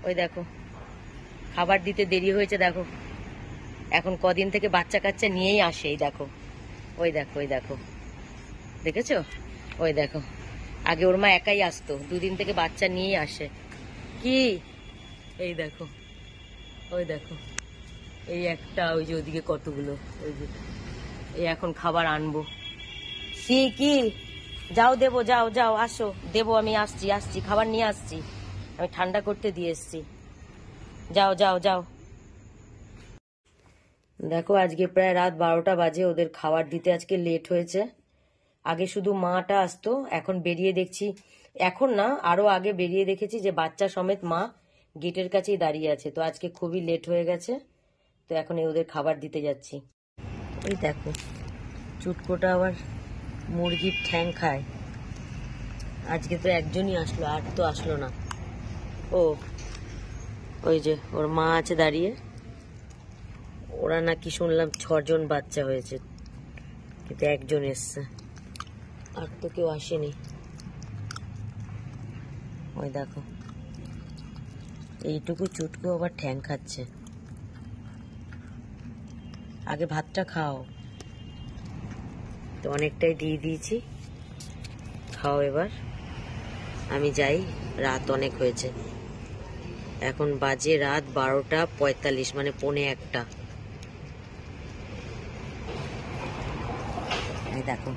ওই দেখো খাবার দিতে দেরি হয়েছে, দেখো এখন কদিন থেকে বাচ্চা কাচ্চা নিয়েই আসে। এই দেখো, ওই দেখো, ওই দেখো, দেখেছো? ওই দেখো, আগে ওর মা একাই আসতো, দুদিন থেকে বাচ্চা নিয়েই আসে। কি এই দেখো, ওই দেখো, এই একটা, ওই যে ওইদিকে কতগুলো, ওই যে এই এখন খাবার আনবো। কি যাও দেবো, যাও যাও, আসো দেবো, আমি আসছি আসছি, খাবার নিয়ে আসছি, আমি ঠান্ডা করতে দিয়ে এসছি। যাও যাও যাও। দেখো আজকে প্রায় রাত 12টা বাজে, ওদের খাবার দিতে আজকে লেট হয়েছে। আগে শুধু মাটা আসতো, এখন বেরিয়ে দেখছি, এখন না আরো আগে বেরিয়ে দেখেছি যে বাচ্চা সমেত মা গেটের কাছেই দাঁড়িয়ে আছে। তো আজকে খুবই লেট হয়ে গেছে, তো এখন ওদের খাবার দিতে যাচ্ছি। ওই দেখো চুটকোটা আবার মুরগির ঠ্যাং খায়। আজকে তো একজনই আসলো, আর তো আসলো না। ও ওই যে ওর মা আছে দাঁড়িয়ে, ওরা নাকি শুনলাম 6জন বাচ্চা হয়েছে, কিন্তু একজন এসছে, আর তো কেউ আসেনি। ওই দেখো এইটুকু চুটকু আবার ঠ্যাং খাচ্ছে। আগে ভাতটা খাও। তো অনেকটাই দিয়ে দিয়েছি, খাও এবার, আমি যাই, রাত অনেক হয়েছে। এখন বাজে রাত 12টা 45, মানে 1:45। এই দেখো